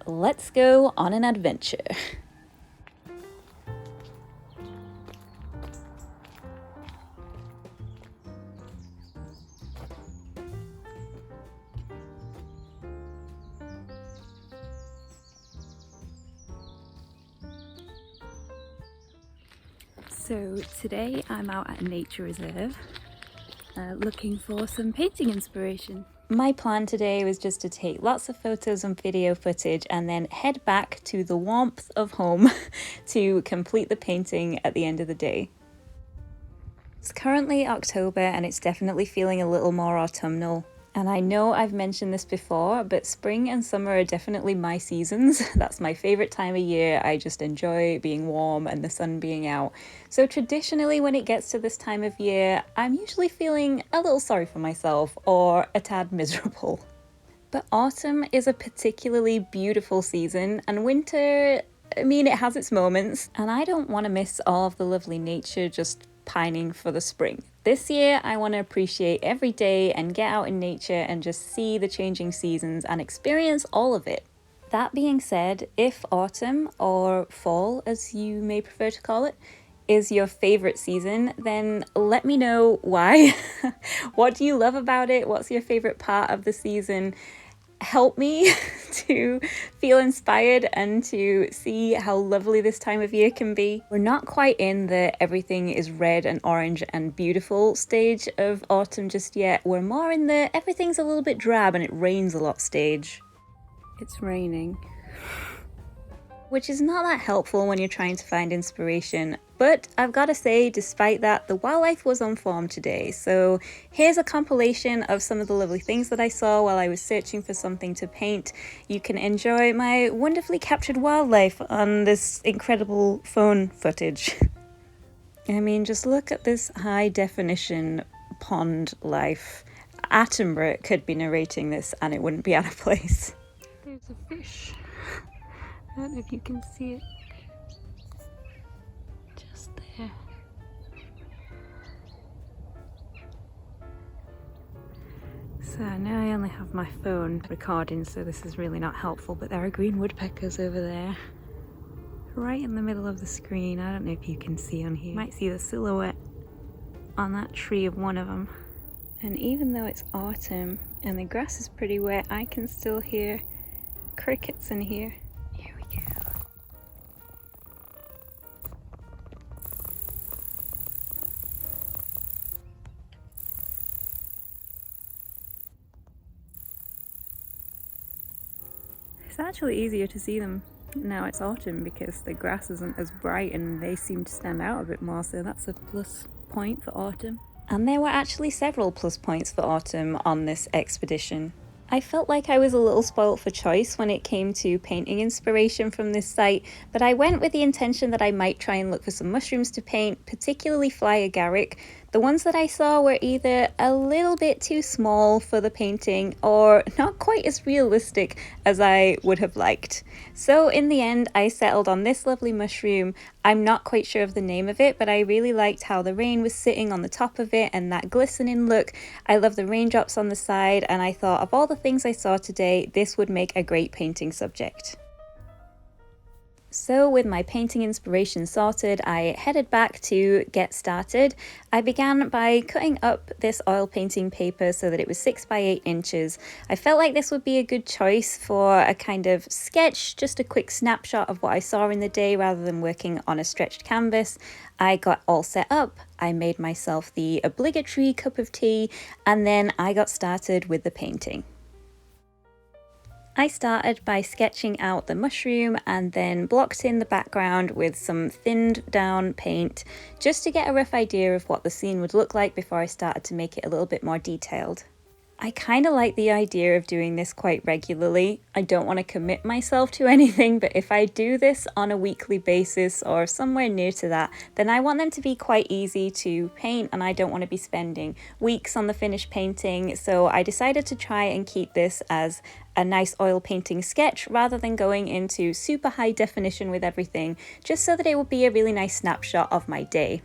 let's go on an adventure. So today I'm out at a nature reserve looking for some painting inspiration. My plan today was just to take lots of photos and video footage and then head back to the warmth of home to complete the painting at the end of the day. It's currently October and it's definitely feeling a little more autumnal. And I know I've mentioned this before, but spring and summer are definitely my seasons. That's my favorite time of year. I just enjoy being warm and the sun being out. So traditionally when it gets to this time of year, I'm usually feeling a little sorry for myself or a tad miserable. But autumn is a particularly beautiful season, and winter, I mean, it has its moments, and I don't want to miss all of the lovely nature just pining for the spring. This year, I want to appreciate every day and get out in nature and just see the changing seasons and experience all of it. That being said, if autumn, or fall as you may prefer to call it, is your favorite season, then let me know why. What do you love about it? What's your favorite part of the season? Help me to feel inspired and to see how lovely this time of year can be. We're not quite in the everything is red and orange and beautiful stage of autumn just yet. We're more in the everything's a little bit drab and it rains a lot stage. It's raining, which is not that helpful when you're trying to find inspiration. But I've got to say, despite that, the wildlife was on form today. So here's a compilation of some of the lovely things that I saw while I was searching for something to paint. You can enjoy my wonderfully captured wildlife on this incredible phone footage. I mean, just look at this high definition pond life. Attenborough could be narrating this and it wouldn't be out of place. There's a fish. I don't know if you can see it. Just there. So now I only have my phone recording, so this is really not helpful, but there are green woodpeckers over there. Right in the middle of the screen. I don't know if you can see on here. You might see the silhouette on that tree of one of them. And even though it's autumn and the grass is pretty wet, I can still hear crickets in here. Here we go. It's actually easier to see them now it's autumn because the grass isn't as bright and they seem to stand out a bit more, so that's a plus point for autumn. And there were actually several plus points for autumn on this expedition. I felt like I was a little spoilt for choice when it came to painting inspiration from this site, but I went with the intention that I might try and look for some mushrooms to paint, particularly fly agaric. The ones that I saw were either a little bit too small for the painting or not quite as realistic as I would have liked. So in the end, I settled on this lovely mushroom. I'm not quite sure of the name of it, but I really liked how the rain was sitting on the top of it and that glistening look. I love the raindrops on the side, and I thought of all the things I saw today, this would make a great painting subject. So with my painting inspiration sorted, I headed back to get started. I began by cutting up this oil painting paper so that it was 6 by 8 inches. I felt like this would be a good choice for a kind of sketch, just a quick snapshot of what I saw in the day rather than working on a stretched canvas. I got all set up, I made myself the obligatory cup of tea, and then I got started with the painting. I started by sketching out the mushroom and then blocked in the background with some thinned down paint just to get a rough idea of what the scene would look like before I started to make it a little bit more detailed. I kind of like the idea of doing this quite regularly. I don't want to commit myself to anything, but if I do this on a weekly basis or somewhere near to that, then I want them to be quite easy to paint and I don't want to be spending weeks on the finished painting. So I decided to try and keep this as a nice oil painting sketch rather than going into super high definition with everything, just so that it would be a really nice snapshot of my day.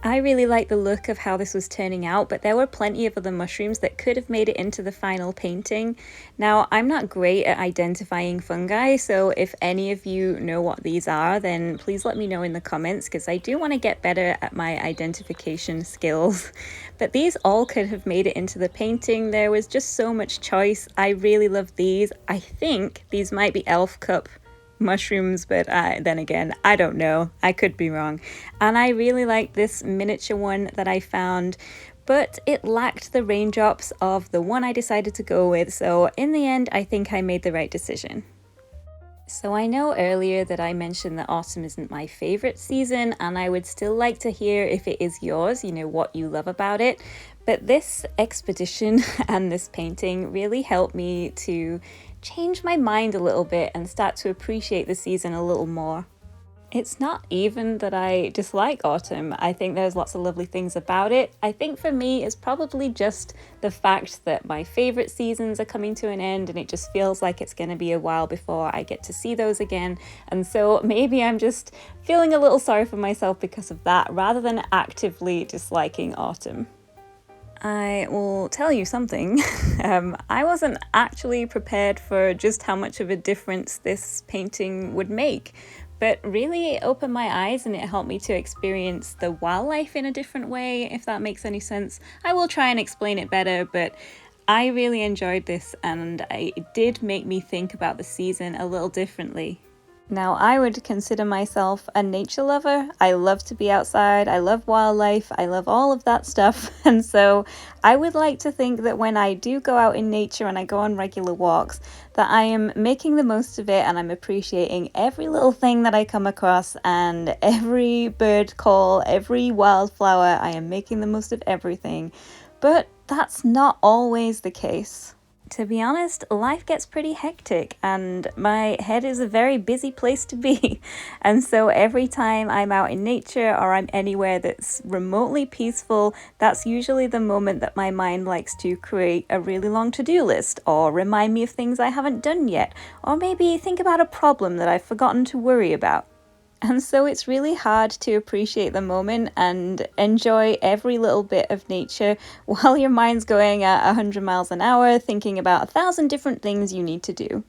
I really like the look of how this was turning out, but there were plenty of other mushrooms that could have made it into the final painting. Now, I'm not great at identifying fungi, so if any of you know what these are, then please let me know in the comments, because I do want to get better at my identification skills. But these all could have made it into the painting. There was just so much choice. I really love these. I think these might be elf cup mushrooms, but then again, I don't know, I could be wrong. And I really like this miniature one that I found, but it lacked the raindrops of the one I decided to go with, so in the end I think I made the right decision. So I know earlier that I mentioned that autumn isn't my favorite season, and I would still like to hear if it is yours, you know, what you love about it. But this expedition and this painting really helped me to change my mind a little bit and start to appreciate the season a little more. It's not even that I dislike autumn. I think there's lots of lovely things about it. I think for me it's probably just the fact that my favorite seasons are coming to an end, and it just feels like it's going to be a while before I get to see those again. And so maybe I'm just feeling a little sorry for myself because of that, rather than actively disliking autumn. I will tell you something. I wasn't actually prepared for just how much of a difference this painting would make, but really it opened my eyes and it helped me to experience the wildlife in a different way, if that makes any sense. I will try and explain it better, but I really enjoyed this, and it did make me think about the season a little differently. Now, I would consider myself a nature lover. I love to be outside, I love wildlife, I love all of that stuff. And so I would like to think that when I do go out in nature and I go on regular walks, that I am making the most of it and I'm appreciating every little thing that I come across, and every bird call, every wildflower. I am making the most of everything. But that's not always the case. To be honest, life gets pretty hectic and my head is a very busy place to be. And so every time I'm out in nature or I'm anywhere that's remotely peaceful, that's usually the moment that my mind likes to create a really long to-do list, or remind me of things I haven't done yet, or maybe think about a problem that I've forgotten to worry about. And so it's really hard to appreciate the moment and enjoy every little bit of nature while your mind's going at 100 miles an hour, thinking about 1,000 different things you need to do.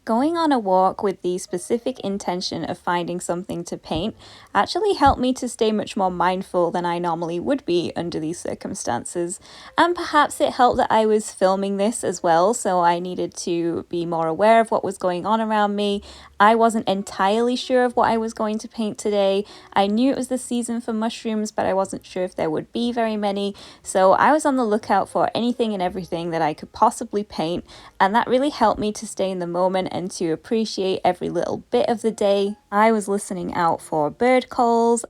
Going on a walk with the specific intention of finding something to paint actually helped me to stay much more mindful than I normally would be under these circumstances. And perhaps it helped that I was filming this as well, so I needed to be more aware of what was going on around me. I wasn't entirely sure of what I was going to paint today. I knew it was the season for mushrooms, but I wasn't sure if there would be very many. So I was on the lookout for anything and everything that I could possibly paint, and that really helped me to stay in the moment and to appreciate every little bit of the day. I was listening out for bird calls.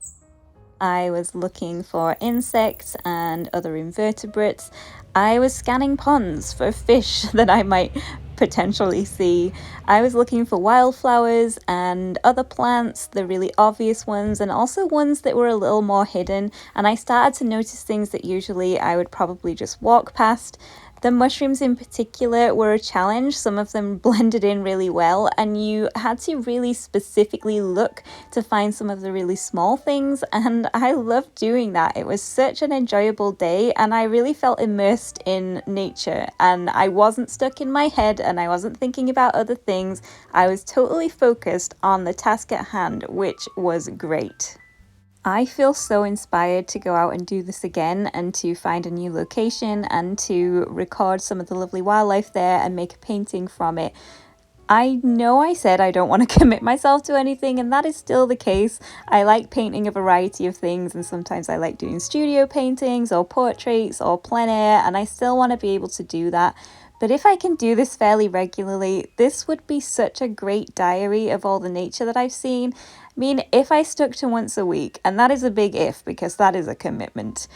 I was looking for insects and other invertebrates. I was scanning ponds for fish that I might potentially see. I was looking for wildflowers and other plants, the really obvious ones, and also ones that were a little more hidden. And I started to notice things that usually I would probably just walk past. The mushrooms in particular were a challenge. Some of them blended in really well, and you had to really specifically look to find some of the really small things, and I loved doing that. It was such an enjoyable day, and I really felt immersed in nature, and I wasn't stuck in my head, and I wasn't thinking about other things. I was totally focused on the task at hand, which was great. I feel so inspired to go out and do this again, and to find a new location and to record some of the lovely wildlife there and make a painting from it. I know I said I don't want to commit myself to anything, and that is still the case. I like painting a variety of things, and sometimes I like doing studio paintings or portraits or plein air, and I still want to be able to do that. But if I can do this fairly regularly, this would be such a great diary of all the nature that I've seen. I mean, if I stuck to once a week, and that is a big if because that is a commitment,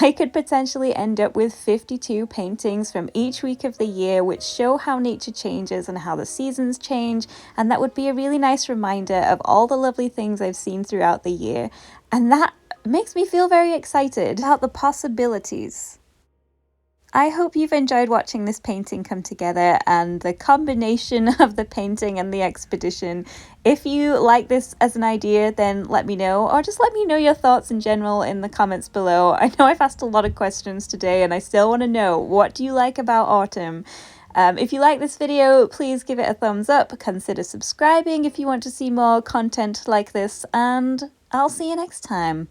I could potentially end up with 52 paintings from each week of the year, which show how nature changes and how the seasons change, and that would be a really nice reminder of all the lovely things I've seen throughout the year. And that makes me feel very excited about the possibilities. I hope you've enjoyed watching this painting come together and the combination of the painting and the expedition. If you like this as an idea, then let me know, or just let me know your thoughts in general in the comments below. I know I've asked a lot of questions today and I still want to know, what do you like about autumn? If you like this video, please give it a thumbs up, consider subscribing if you want to see more content like this, and I'll see you next time.